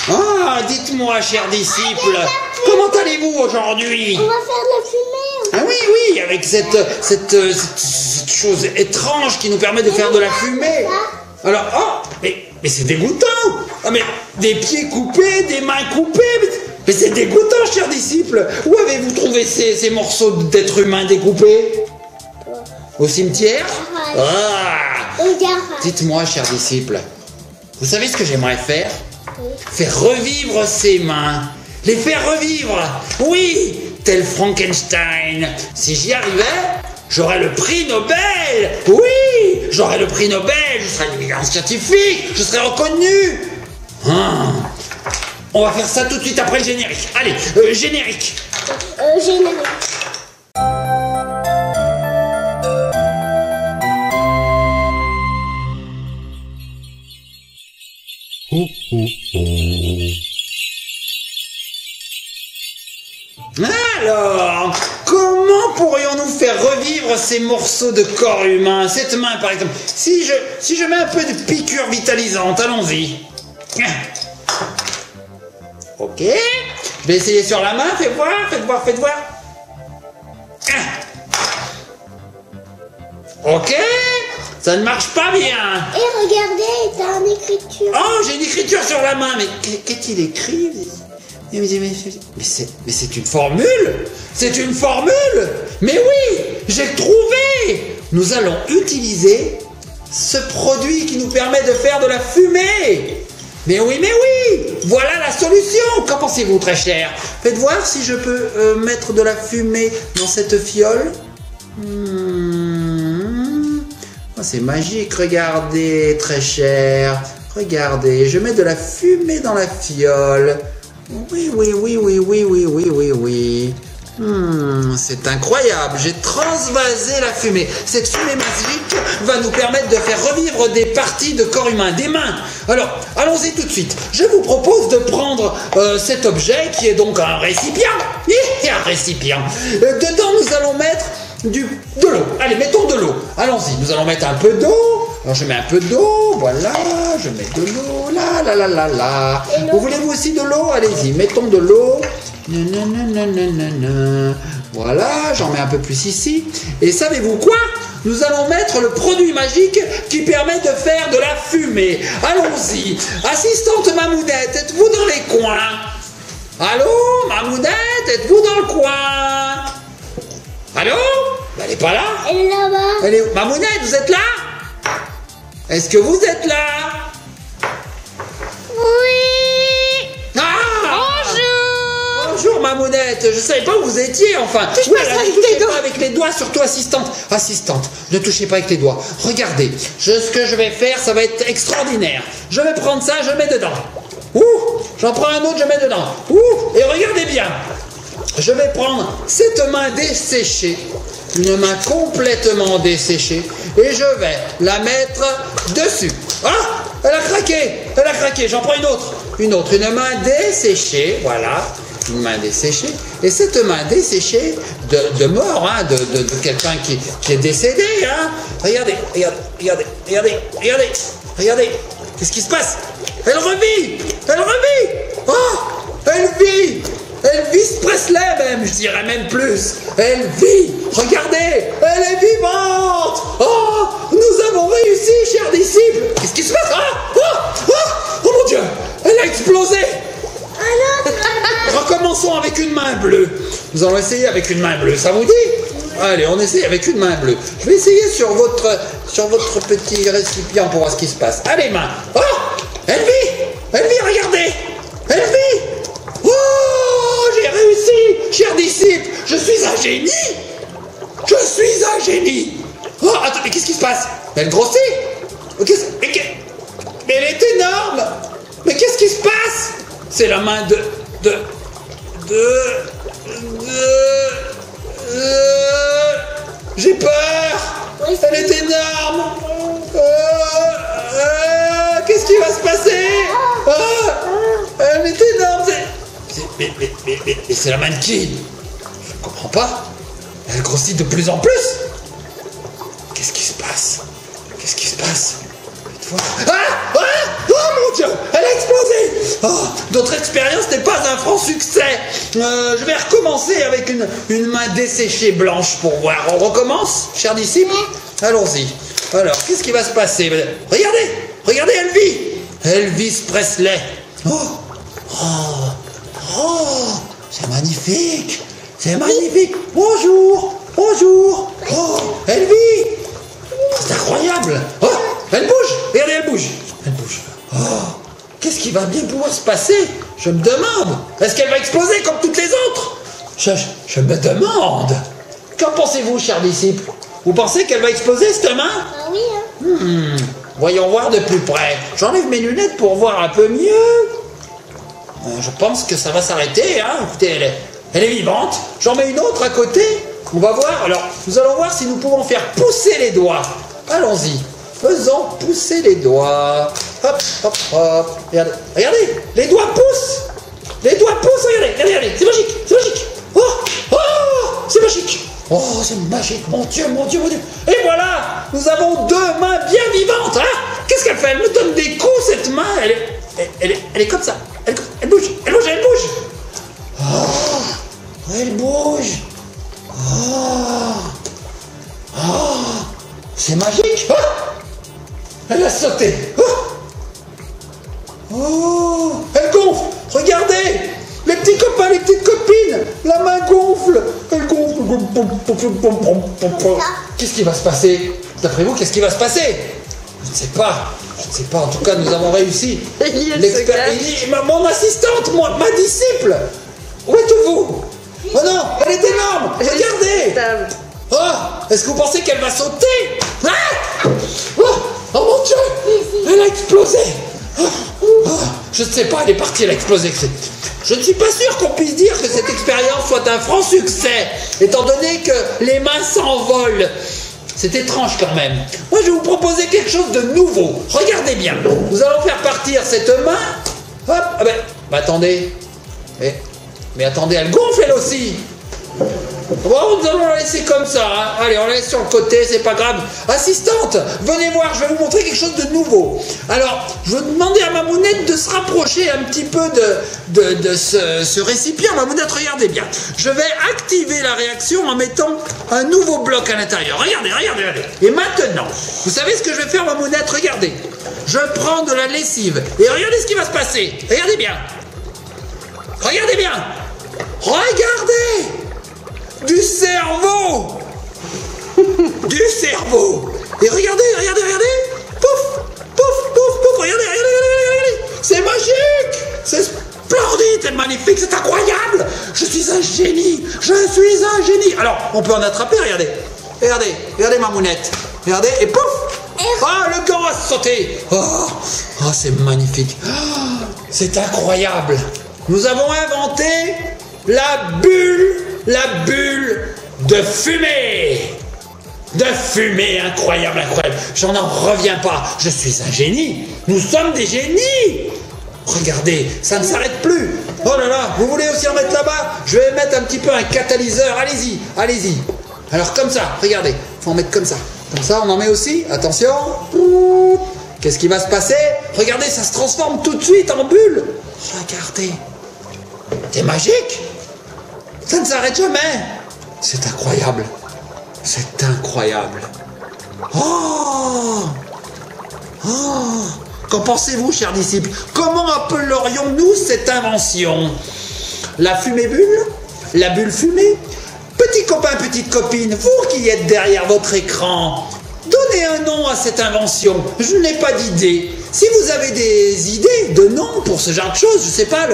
Ah, dites-moi, chers disciples, comment allez-vous aujourd'hui? On va faire de la fumée. Ah oui, oui, avec cette chose étrange qui nous permet de faire de la fumée. Alors, oh, mais c'est dégoûtant. Ah, mais des pieds coupés, des mains coupées, mais c'est dégoûtant, chers disciples. Où avez-vous trouvé ces morceaux d'êtres humains découpés? Au cimetière? Ah. Dites-moi, chers disciples, vous savez ce que j'aimerais faire? Faire revivre ces mains. Les faire revivre. Oui, tel Frankenstein. Si j'y arrivais, j'aurais le prix Nobel. Oui, j'aurais le prix Nobel. Je serais un scientifique. Je serais reconnu. On va faire ça tout de suite après le générique. Allez, générique. Générique. Alors, comment pourrions-nous faire revivre ces morceaux de corps humain? Cette main, par exemple. Si je mets un peu de piqûre vitalisante, allons-y. Ok. Je vais essayer sur la main. Faites voir, faites voir, faites voir. Ok. Ça ne marche pas bien. Et regardez, t'as une écriture. Oh, j'ai une écriture sur la main. Mais qu'est-il écrit? Mais c'est une formule. C'est une formule. Mais oui, j'ai trouvé. Nous allons utiliser ce produit qui nous permet de faire de la fumée. Mais oui, voilà la solution. Qu'en pensez-vous, très cher? Faites voir si je peux mettre de la fumée dans cette fiole. Oh, c'est magique, regardez, très cher. Regardez, je mets de la fumée dans la fiole. Oui. C'est incroyable, j'ai transvasé la fumée. Cette fumée magique va nous permettre de faire revivre des parties de corps humain, des mains. Alors, allons-y tout de suite. Je vous propose de prendre cet objet qui est donc un récipient. Un récipient. Dedans, nous allons mettre de l'eau. Allez, mettons de l'eau. Allons-y, nous allons mettre un peu d'eau. Alors, je mets un peu d'eau, voilà, je mets de l'eau, là. Vous voulez-vous aussi de l'eau? Allez-y, mettons de l'eau. Voilà, j'en mets un peu plus ici. Et savez-vous quoi? Nous allons mettre le produit magique qui permet de faire de la fumée. Allons-y. Assistante Mamoudette, êtes-vous dans les coins? Allô, Mamoudette, êtes-vous dans le coin? Allô? Elle n'est pas là? Elle est là-bas. Elle est... Mamoudette, vous êtes là? Est-ce que vous êtes là? Oui. Bonjour Mamoudette, je savais pas où vous étiez enfin. Touche pas ça avec les doigts. Avec les doigts, surtout assistante. Assistante, ne touchez pas avec les doigts. Regardez, ce que je vais faire, ça va être extraordinaire. Je vais prendre ça, je mets dedans. Ouh, j'en prends un autre, je mets dedans. Ouh, et regardez bien. Je vais prendre cette main desséchée, une main complètement desséchée, et je vais la mettre dessus. Ah, elle a craqué, j'en prends une main desséchée, voilà, une main desséchée, et cette main desséchée de mort, hein, de quelqu'un qui est décédé, hein. Regardez, qu'est-ce qui se passe? Elle revit, oh, elle vit. Elvis Presley même, je dirais même plus. Elle vit, regardez, elle est vivante. Oh, nous avons réussi, chers disciples. Qu'est-ce qui se passe? Oh mon Dieu, elle a explosé. Recommençons avec une main bleue. Nous allons essayer avec une main bleue, ça vous dit? Allez, on essaye avec une main bleue. Je vais essayer sur votre petit récipient pour voir ce qui se passe. Allez, main. Oh, elle vit, regardez. Elle vit. J'ai réussi, chers disciples, je suis un génie. Oh, attends, mais qu'est-ce qui se passe? Elle grossit. Mais elle est énorme. Mais qu'est-ce qui se passe? C'est la main j'ai peur. Elle est énorme. Qu'est-ce qui va se passer? Elle est énorme. Mais c'est la main de qui? Je ne comprends pas. Elle grossit de plus en plus. Qu'est-ce qui se passe? Faites voir. Oh mon Dieu! Elle a explosé! Oh, notre expérience n'est pas un franc succès. Je vais recommencer avec une main desséchée blanche pour voir. On recommence, cher disciple? Allons-y. Alors, qu'est-ce qui va se passer? Regardez, regardez Elvis. Elvis Presley. Oh, oh, oh, c'est magnifique. C'est magnifique. Bonjour, bonjour. Oh, Elvis. C'est incroyable. Oh, elle bouge. Regardez, elle bouge. Elle bouge. Oh, qu'est-ce qui va bien pouvoir se passer? Je me demande. Est-ce qu'elle va exploser comme toutes les autres? Je me demande. Qu'en pensez-vous, cher disciple? Vous pensez qu'elle va exploser cette main? Ah oui, hein. Voyons voir de plus près. J'enlève mes lunettes pour voir un peu mieux. Je pense que ça va s'arrêter. Hein. Écoutez, elle est vivante. J'en mets une autre à côté. On va voir. Alors, nous allons voir si nous pouvons faire pousser les doigts. Allons-y. Faisons pousser les doigts. Hop, hop, hop. Regardez, regardez. Les doigts poussent. Les doigts poussent. Regardez, regardez, regardez. C'est magique, c'est magique. Oh, oh, c'est magique. Oh, c'est magique. Mon Dieu, mon Dieu, mon Dieu. Et voilà, nous avons deux mains bien vivantes. Hein. Qu'est-ce qu'elle fait? Elle me donne des coups, cette main. Elle est comme ça. Elle bouge, elle bouge, elle bouge. Oh, elle bouge. Oh, oh, c'est magique. Oh, elle a sauté. Oh, oh, elle gonfle. Regardez, les petits copains, les petites copines, la main gonfle. Elle gonfle. Qu'est-ce qui va se passer? D'après vous, qu'est-ce qui va se passer? Je ne sais pas. Je ne sais pas. En tout cas, nous avons réussi. Mon assistante, ma disciple. Où êtes-vous? Oh non, elle est énorme. Regardez. Oh, est-ce que vous pensez qu'elle va sauter? Ah, oh mon Dieu, elle a explosé. Je ne sais pas, elle est partie, elle a explosé. Je ne suis pas sûr qu'on puisse dire que cette expérience soit un franc succès, étant donné que les mains s'envolent. C'est étrange quand même. Moi, je vais vous proposer quelque chose de nouveau. Regardez bien. Nous allons faire partir cette main. Hop, ah ben attendez. Mais attendez, elle gonfle elle aussi. Bon, nous allons la laisser comme ça. Hein. Allez, on la laisse sur le côté, c'est pas grave. Assistante, venez voir, je vais vous montrer quelque chose de nouveau. Alors, je vais demander à Mamounette de se rapprocher un petit peu de ce récipient. Mamounette, regardez bien. Je vais activer la réaction en mettant un nouveau bloc à l'intérieur. Regardez, regardez, regardez. Et maintenant, vous savez ce que je vais faire, Mamounette? Regardez. Je prends de la lessive. Et regardez ce qui va se passer. Regardez bien. Regardez bien. Regardez. Du cerveau. Du cerveau. Et regardez, regardez, regardez. Pouf, pouf, pouf, pouf. Regardez, regardez, regardez, regardez. C'est magique. C'est splendide, c'est magnifique, c'est incroyable. Je suis un génie. Je suis un génie. Alors, on peut en attraper, regardez. Regardez, regardez Mamounette. Regardez, et pouf. Ah, le gant a sauté. Oh, c'est magnifique. Oh, c'est incroyable. Nous avons inventé la bulle de fumée. De fumée, incroyable, incroyable. Je n'en reviens pas. Je suis un génie. Nous sommes des génies. Regardez, ça ne s'arrête plus. Oh là là, vous voulez aussi en mettre là-bas? Je vais mettre un petit peu un catalyseur. Allez-y, allez-y. Alors comme ça, regardez. Faut en mettre comme ça. Comme ça, on en met aussi. Attention. Qu'est-ce qui va se passer? Regardez, ça se transforme tout de suite en bulle. Regardez. C'est magique. Ça ne s'arrête jamais. C'est incroyable. C'est incroyable. Oh! Oh! Qu'en pensez-vous, chers disciples? Comment appellerions-nous cette invention? La fumée bulle? La bulle fumée? Petits copains, petites copines, vous qui êtes derrière votre écran, donnez un nom à cette invention. Je n'ai pas d'idée. Si vous avez des idées de noms pour ce genre de choses, je ne sais pas,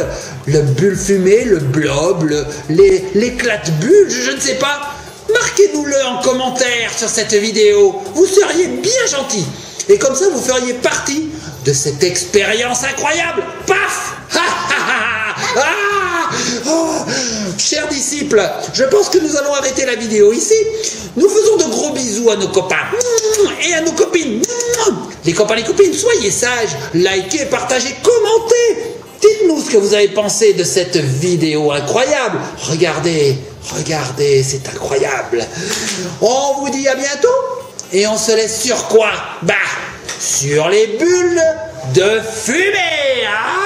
le bulle fumée, le blob, l'éclat de bulle, je ne sais pas, marquez-nous-le en commentaire sur cette vidéo. Vous seriez bien gentil. Et comme ça, vous feriez partie de cette expérience incroyable. Paf! Oh, chers disciples, je pense que nous allons arrêter la vidéo ici. Nous faisons de gros bisous à nos copains et à nos copines. Les copains, les copines, soyez sages, likez, partagez, commentez. Dites-nous ce que vous avez pensé de cette vidéo incroyable. Regardez, regardez, c'est incroyable. On vous dit à bientôt et on se laisse sur quoi? Bah, sur les bulles de fumée. Ah!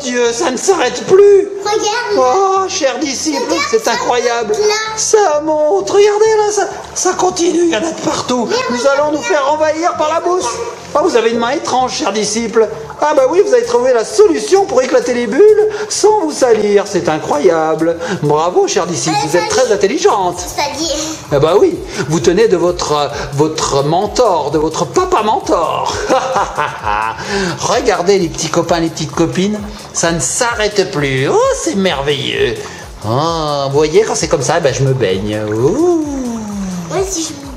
Dieu, ça ne s'arrête plus. Regarde. Oh, cher disciple, Regarde, c'est ça incroyable. monte, là. Ça monte, regardez là, ça continue, il y en a de partout. Nous allons nous faire envahir par la mousse. Ah, vous avez une main étrange, cher disciple. Ah bah oui, vous avez trouvé la solution pour éclater les bulles sans vous salir. C'est incroyable. Bravo, cher disciple, vous êtes très intelligente. C'est-à-dire. Ah bah oui, vous tenez de votre mentor, de votre papa mentor. Regardez les petits copains, les petites copines, ça ne s'arrête plus. Oh, c'est merveilleux. Oh, vous voyez, quand c'est comme ça, ben, je me baigne. Ouh. Ouais, si je me